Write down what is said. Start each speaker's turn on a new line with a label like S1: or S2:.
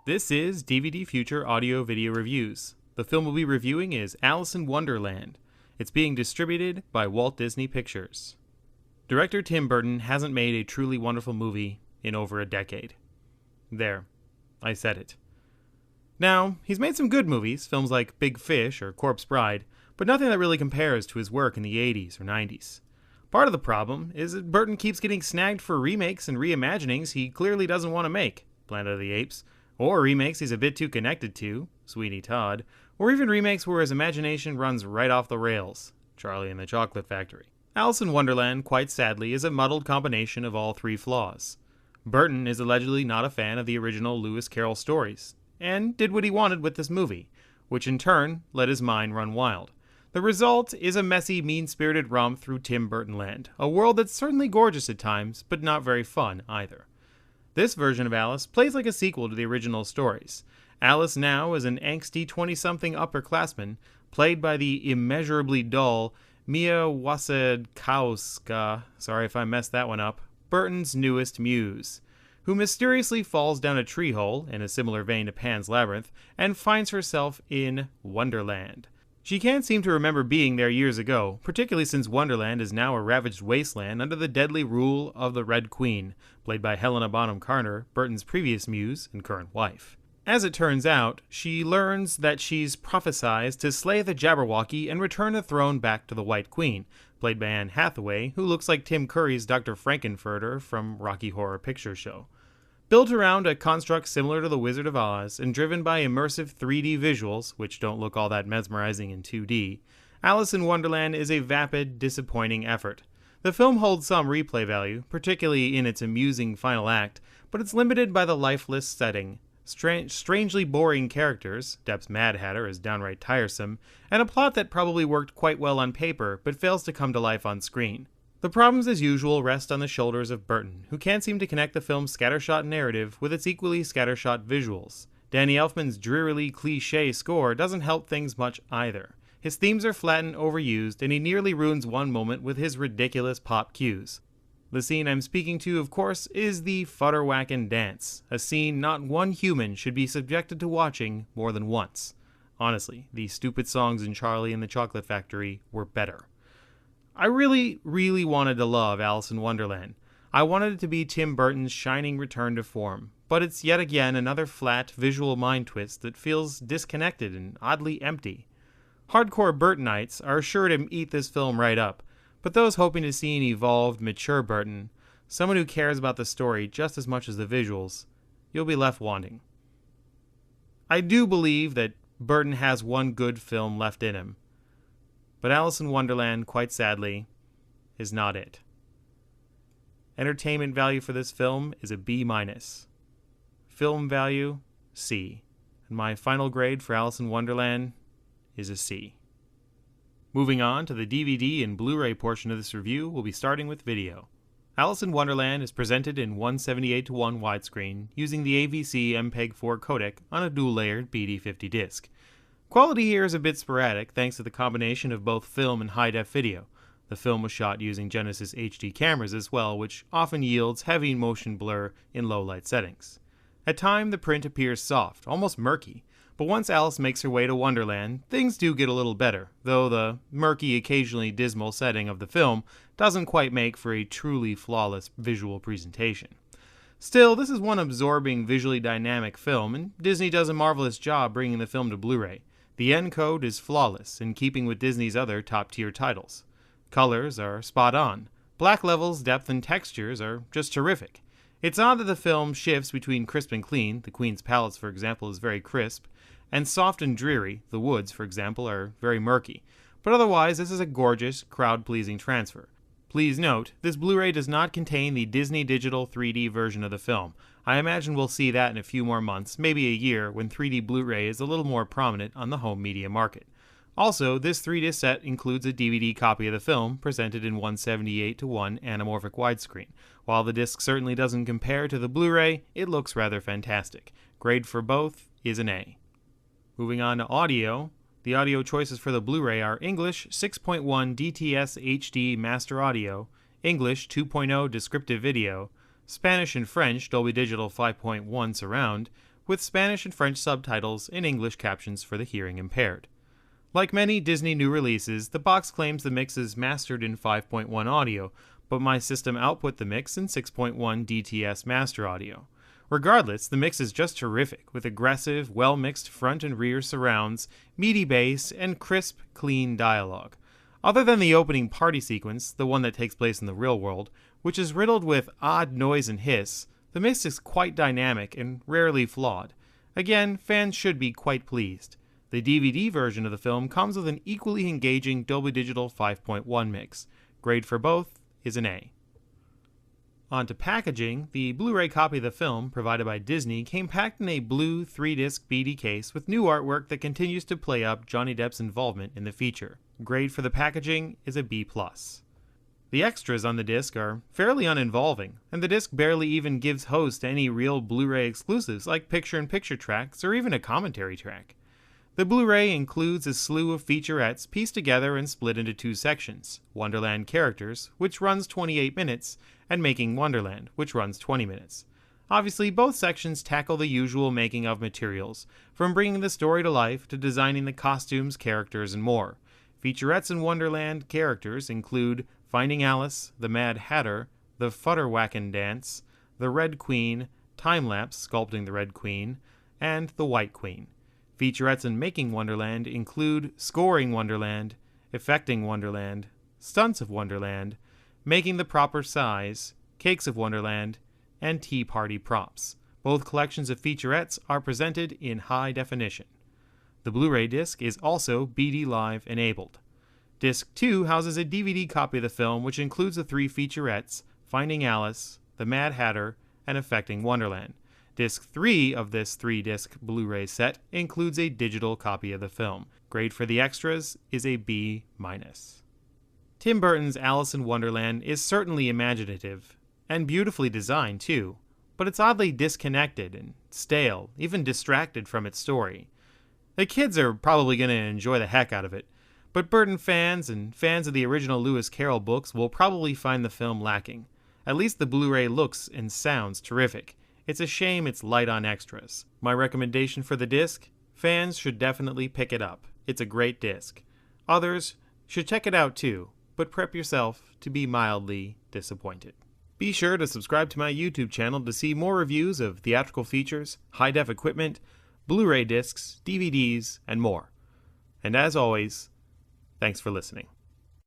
S1: This is DVDFuture Audio Video Reviews. The film we'll be reviewing is Alice in Wonderland. It's being distributed by Walt Disney Pictures. Director Tim Burton hasn't made a truly wonderful movie in over a decade. There, I said it. Now, he's made some good movies, films like Big Fish or Corpse Bride, but nothing that really compares to his work in the 80s or 90s. Part of the problem is that Burton keeps getting snagged for remakes and reimaginings he clearly doesn't want to make, Planet of the Apes, or remakes he's a bit too connected to, Sweeney Todd, or even remakes where his imagination runs right off the rails, Charlie and the Chocolate Factory. Alice in Wonderland, quite sadly, is a muddled combination of all three flaws. Burton is allegedly not a fan of the original Lewis Carroll stories, and did what he wanted with this movie, which in turn let his mind run wild. The result is a messy, mean-spirited romp through Tim Burton land, a world that's certainly gorgeous at times, but not very fun either. This version of Alice plays like a sequel to the original stories. Alice now is an angsty 20-something upperclassman, played by the immeasurably dull Mia Wasikowska, sorry if I messed that one up, Burton's newest muse, who mysteriously falls down a tree hole, in a similar vein to Pan's Labyrinth, and finds herself in Wonderland. She can't seem to remember being there years ago, particularly since Wonderland is now a ravaged wasteland under the deadly rule of the Red Queen, played by Helena Bonham Carter, Burton's previous muse and current wife. As it turns out, she learns that she's prophesied to slay the Jabberwocky and return the throne back to the White Queen, played by Anne Hathaway, who looks like Tim Curry's Dr. Frankenfurter from Rocky Horror Picture Show. Built around a construct similar to The Wizard of Oz and driven by immersive 3D visuals, which don't look all that mesmerizing in 2D, Alice in Wonderland is a vapid, disappointing effort. The film holds some replay value, particularly in its amusing final act, but it's limited by the lifeless setting, strangely boring characters, Depp's Mad Hatter is downright tiresome, and a plot that probably worked quite well on paper but fails to come to life on screen. The problems, as usual, rest on the shoulders of Burton, who can't seem to connect the film's scattershot narrative with its equally scattershot visuals. Danny Elfman's drearily cliché score doesn't help things much either. His themes are flat and overused, and he nearly ruins one moment with his ridiculous pop cues. The scene I'm speaking to, of course, is the Futterwhackin' dance, a scene not one human should be subjected to watching more than once. Honestly, the stupid songs in Charlie and the Chocolate Factory were better. I really wanted to love Alice in Wonderland. I wanted it to be Tim Burton's shining return to form, but it's yet again another flat, visual mind twist that feels disconnected and oddly empty. Hardcore Burtonites are sure to eat this film right up, but those hoping to see an evolved, mature Burton, someone who cares about the story just as much as the visuals, you'll be left wanting. I do believe that Burton has one good film left in him, but Alice in Wonderland, quite sadly, is not it. Entertainment value for this film is a B-. Film value, C. And my final grade for Alice in Wonderland is a C. Moving on to the DVD and Blu-ray portion of this review, we'll be starting with video. Alice in Wonderland is presented in 178:1 widescreen using the AVC MPEG-4 codec on a dual-layered BD50 disc. Quality here is a bit sporadic thanks to the combination of both film and high-def video. The film was shot using Genesis HD cameras as well, which often yields heavy motion blur in low-light settings. At times, the print appears soft, almost murky, but once Alice makes her way to Wonderland, things do get a little better, though the murky, occasionally dismal setting of the film doesn't quite make for a truly flawless visual presentation. Still, this is one absorbing, visually dynamic film, and Disney does a marvelous job bringing the film to Blu-ray. The encode is flawless, in keeping with Disney's other top-tier titles. Colors are spot on. Black levels, depth, and textures are just terrific. It's odd that the film shifts between crisp and clean, the Queen's Palace, for example, is very crisp, and soft and dreary, the woods, for example, are very murky. But otherwise, this is a gorgeous, crowd-pleasing transfer. Please note, this Blu-ray does not contain the Disney Digital 3D version of the film. I imagine we'll see that in a few more months, maybe a year, when 3D Blu-ray is a little more prominent on the home media market. Also, this 3-disc set includes a DVD copy of the film, presented in 178:1 anamorphic widescreen. While the disc certainly doesn't compare to the Blu-ray, it looks rather fantastic. Grade for both is an A. Moving on to audio, the audio choices for the Blu-ray are English 6.1 DTS HD Master Audio, English 2.0 Descriptive Video, Spanish and French Dolby Digital 5.1 Surround, with Spanish and French subtitles and English captions for the hearing impaired. Like many Disney new releases, the box claims the mix is mastered in 5.1 audio, but my system output the mix in 6.1 DTS master audio. Regardless, the mix is just terrific, with aggressive, well-mixed front and rear surrounds, meaty bass, and crisp, clean dialogue. Other than the opening party sequence, the one that takes place in the real world, which is riddled with odd noise and hiss, the mix is quite dynamic and rarely flawed. Again, fans should be quite pleased. The DVD version of the film comes with an equally engaging Dolby Digital 5.1 mix. Grade for both is an A. On to packaging, the Blu-ray copy of the film, provided by Disney, came packed in a blue 3-disc BD case with new artwork that continues to play up Johnny Depp's involvement in the feature. Grade for the packaging is a B+. The extras on the disc are fairly uninvolving, and the disc barely even gives host to any real Blu-ray exclusives like picture-in-picture tracks or even a commentary track. The Blu-ray includes a slew of featurettes pieced together and split into two sections: Wonderland Characters, which runs 28 minutes, and Making Wonderland, which runs 20 minutes. Obviously, both sections tackle the usual making of materials, from bringing the story to life to designing the costumes, characters, and more. Featurettes in Wonderland Characters include Finding Alice, The Mad Hatter, The Futterwacken Dance, The Red Queen, Time-Lapse Sculpting the Red Queen, and The White Queen. Featurettes in Making Wonderland include Scoring Wonderland, Effecting Wonderland, Stunts of Wonderland, Making the Proper Size, Cakes of Wonderland, and Tea Party Props. Both collections of featurettes are presented in high definition. The Blu-ray disc is also BD Live enabled. Disc 2 houses a DVD copy of the film, which includes the three featurettes, Finding Alice, The Mad Hatter, and Effecting Wonderland. Disc 3 of this 3-disc Blu-ray set includes a digital copy of the film. Grade for the extras is a B-. Tim Burton's Alice in Wonderland is certainly imaginative, and beautifully designed too, but it's oddly disconnected and stale, even distracted from its story. The kids are probably going to enjoy the heck out of it, but Burton fans and fans of the original Lewis Carroll books will probably find the film lacking. At least the Blu-ray looks and sounds terrific. It's a shame it's light on extras. My recommendation for the disc? Fans should definitely pick it up. It's a great disc. Others should check it out too, but prep yourself to be mildly disappointed. Be sure to subscribe to my YouTube channel to see more reviews of theatrical features, high-def equipment, Blu-ray discs, DVDs, and more. And as always, thanks for listening.